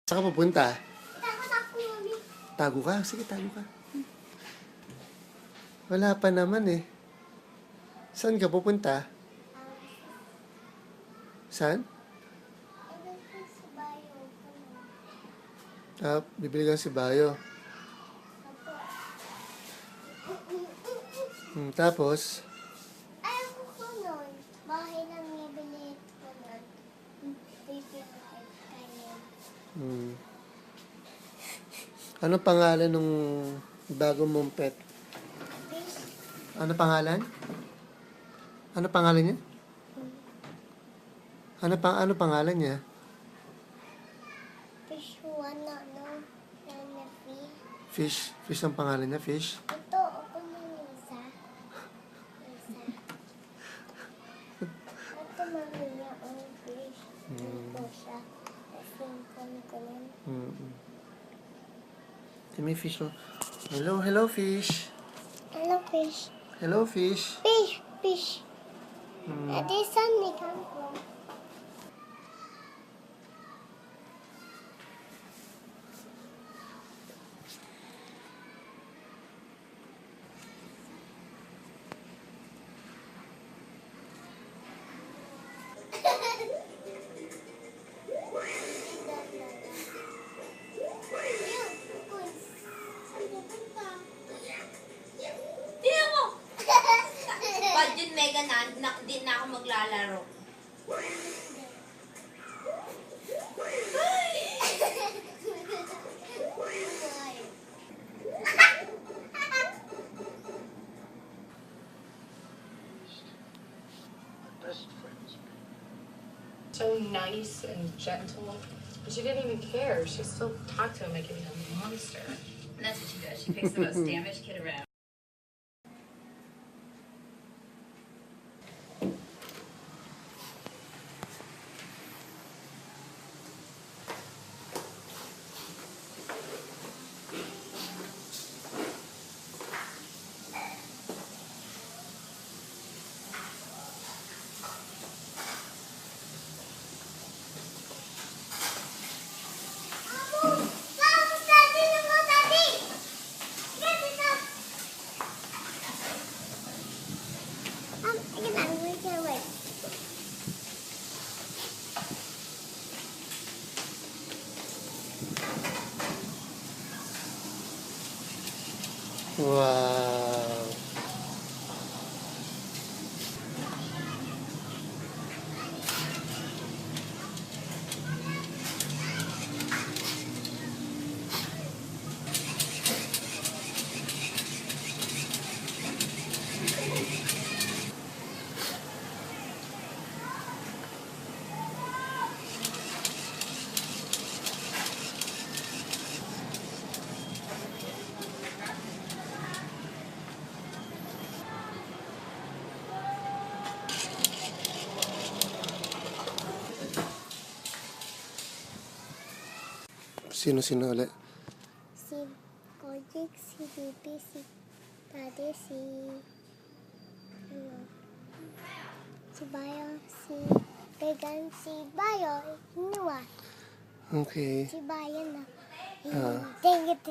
Saan ka pupunta? Takot ako, mami. Tago ka? Sige, tago ka. Wala pa naman eh. Saan ka pupunta? Saan? Ito po sa bayo. Bibili ka si Bayo. Tapos, Ayaw ko nun. Bahay lang nabili ko nun. Bibili kayo. ano pangalan nung bagong mong pet? Fish. Ano pangalan? Ano pangalan niya? Ano pangalan niya? Fish one na, no? Na fish. Fish. Fish ang pangalan niya, Fish. Ito, ako ng isa. Ito, mami niya ang fish. Ito siya. Kasi ko. May fish oh. Hello, Fish. Hello, fish. Hello, Fish. Fish, fish. This one they come from. Tingnan mo! Pag yun, Mega, di na ako maglalaro. So nice and gentle. But she didn't even care. She still talked to him like he was a monster. And that's what she does. She picks the most damaged kid around. Wow. Sino ulit? Si Kojik, si Bibi, si Daddy, si Bayo, si Vegan, si Bayo, Nuwa, Okay. si Bayo na. Tingit.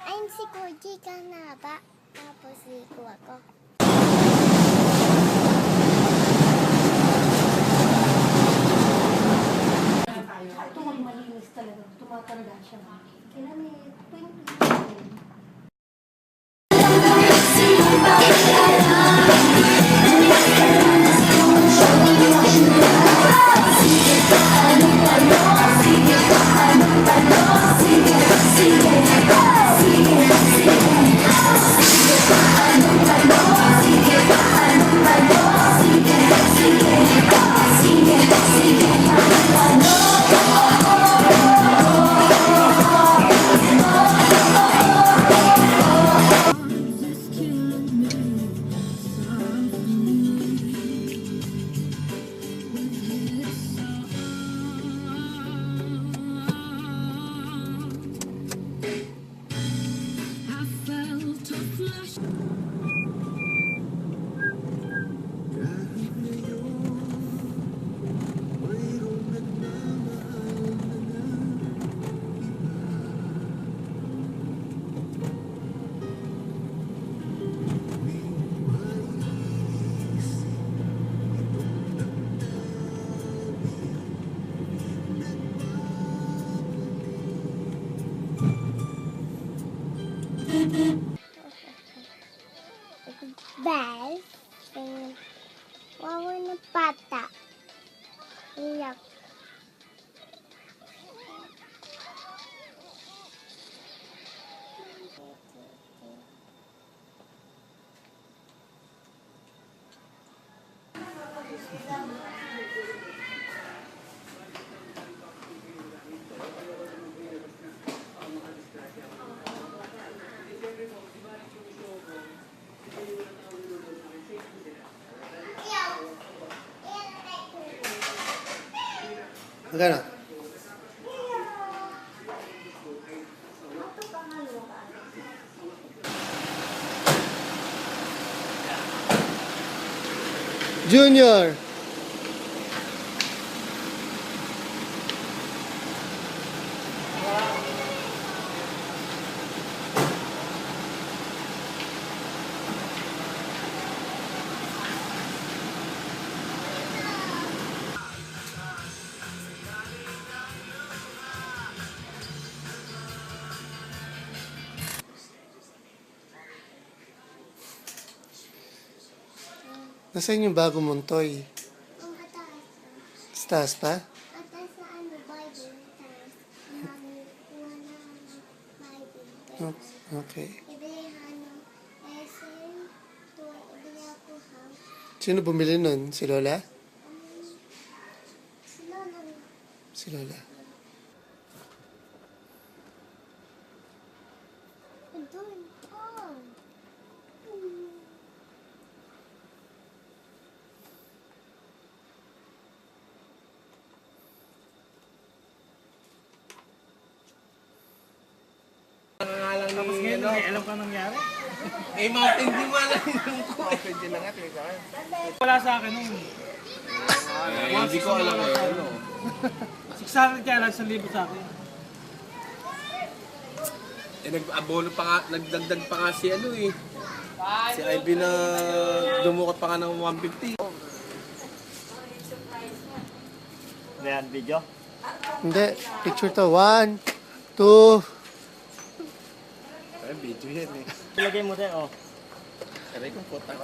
I'm si Kojik ka na ba? Tapos si Kuwa ko. Tuwang malinis talaga. Tumatanda siya. Kailan may 20. Magkano? Junior! Nasaan yung bago mong toy? Ang atas. Sa taas pa? Atas na ano, Bible. Tapos, kuha na Bible. Oh, okay. Ibili ano, lesson. Ibili ako house. Sino bumili nun? Si Lola? Sila lang. Si Lola. Doon. Oh. Tapos ngayon, may alam ka nangyari? Eh, Mountain Dew nga lang yung ko. Mountain Dew lang nga, wala sa akin nung. Hindi ko alam eh. 600 kaya lang, 1,000 sa akin. Eh, nag-abolo pa nga, nagdagdag pa nga si ano eh. Si Ivy na dumukot pa nga ng 150. Yan, video? Hindi. Picture to. 1, 2. Ay, video yan eh. Ilagay mo din, oh. Aray kong putak.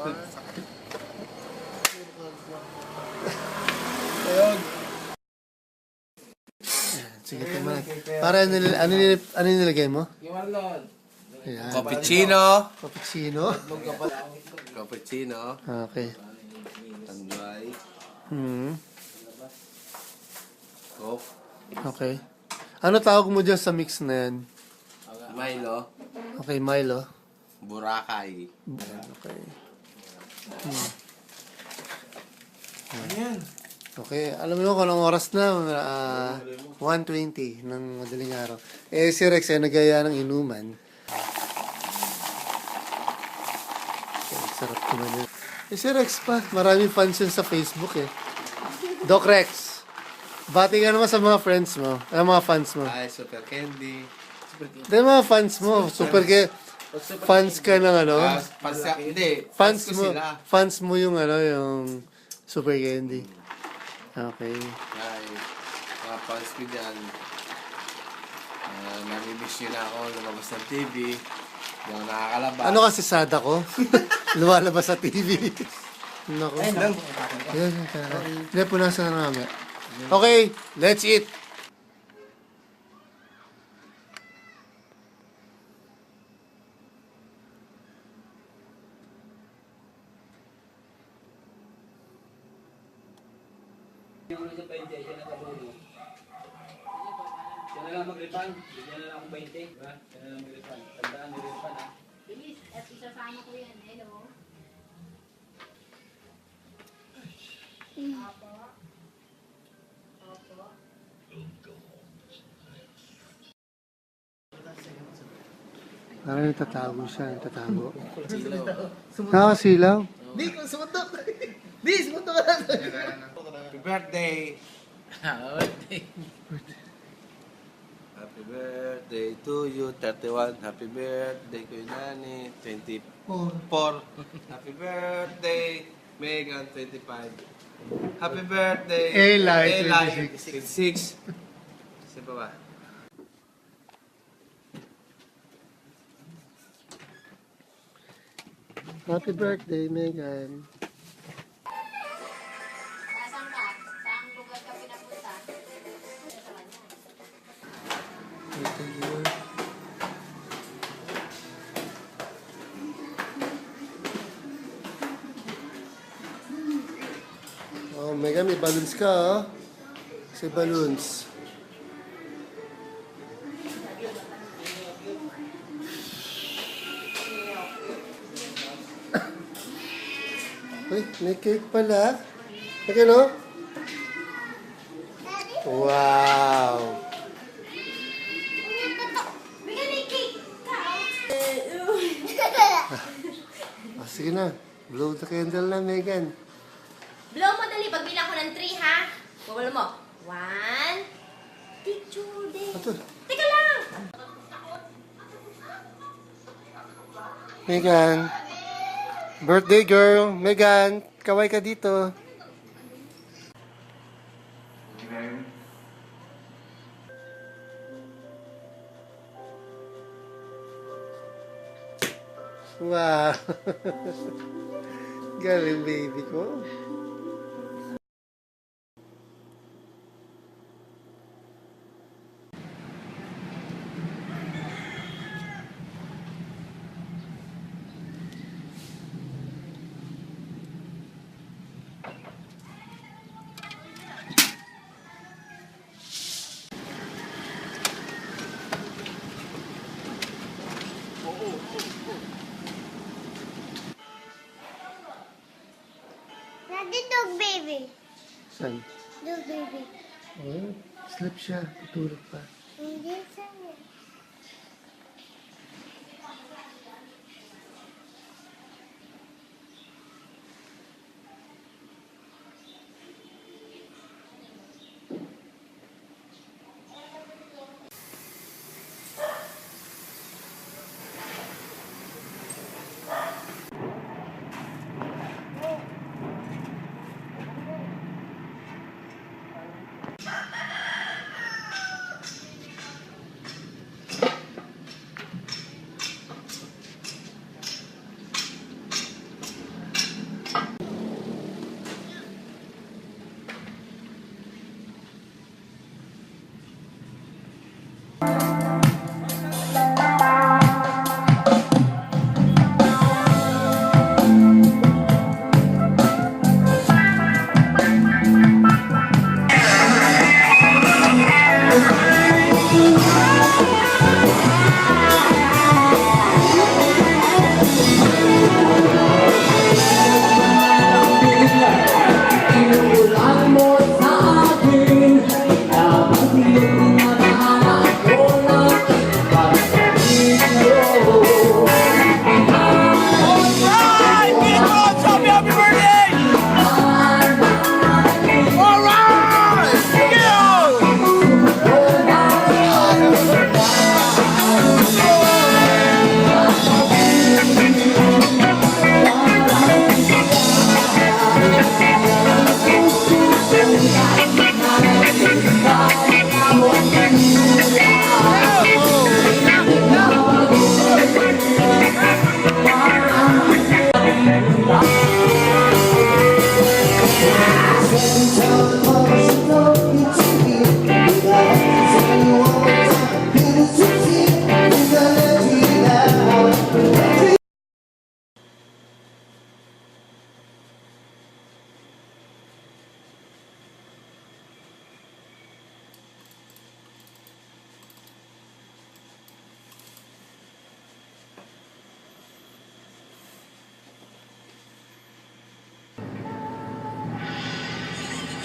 Sige, tumalag. Para ano nilagay mo? Ayan. Cappuccino. Cappuccino. Cappuccino. Okay. Tanduay. Coke. Okay. Ano tawag mo dyan sa mix na yan? Milo. Okay, Milo. Boracay. Okay. Ayan. Okay, alam mo kung anong oras na? 1:20 ng madaling araw. Eh, si Rex ay nagaya ng inuman. Okay, sarap naman yun. Eh, si Rex pa. Maraming fans yun sa Facebook eh. Doc Rex, bati ka naman sa mga friends mo. Mga fans mo. Ay, Super Candy. Hindi, mga fans mo. Fans ka ng ano? Hindi. Fans ko mo. sila. Fans mo yung ano, yung Super Candy. Okay. Ay, mga fans ko dyan. Namimiss nyo na ako lumabas ng TV. Hindi ako nakakalabas. Ano kasi sad ako? Lumalabas sa TV. Nako. Yan, hindi, punasan na namin. Okay, let's eat. Parang nagtatago siya, nagtatago. Nakakasilaw. Di, sumutok! Di, sumutok ka lang! Happy birthday! Happy birthday to you, 31. Happy birthday, Kuya Nani, 24. Happy birthday, Megan, 25. Happy birthday, Eli, 26. Sino pa ba? Happy birthday, Megan. Nasaan ka? Saan lugar ka pinapunta? Sa kanya. Oh, Megan, may balloons ka, oh. Kasi balloons. Uy, may cake pala. Okay, no? Wow! Bigyan ni cake. Ah, sige na. Blow the candle na, Megan. Blow mo dali. Pagbilang ko ng 3, ha? Bawal mo. 1. Picture din. Ito. Teka lang. Megan. Birthday girl. Megan, kaway ka dito. Wow. Galing baby ko. Nandun dog baby. San? Dog baby. Oh, sleep siya. Tutulog pa. Hindi sa'yo.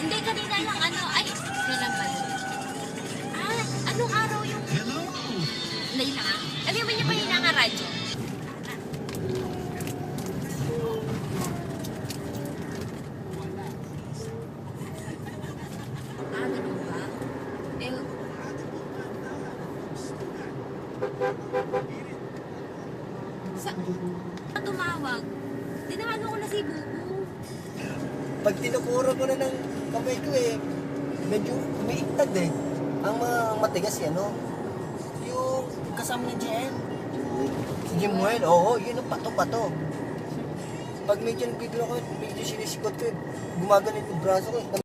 Hindi, kanina lang ay, kailan ba yun? Anong araw yung... Hello! Layla, alam mo niya pa yung nga radyo? Ganun ba? Tumawag. Dinawalo ko na si Bubu. Pag tinukuro ko na ng kamay ko medyo umiiktad Ang matigas yung kasama ni Jen. Si Jemuel, oo, yun ang pato-pato. Pag medyo nagbibiro ko, medyo sinisikot ko, gumagalit yung braso ko.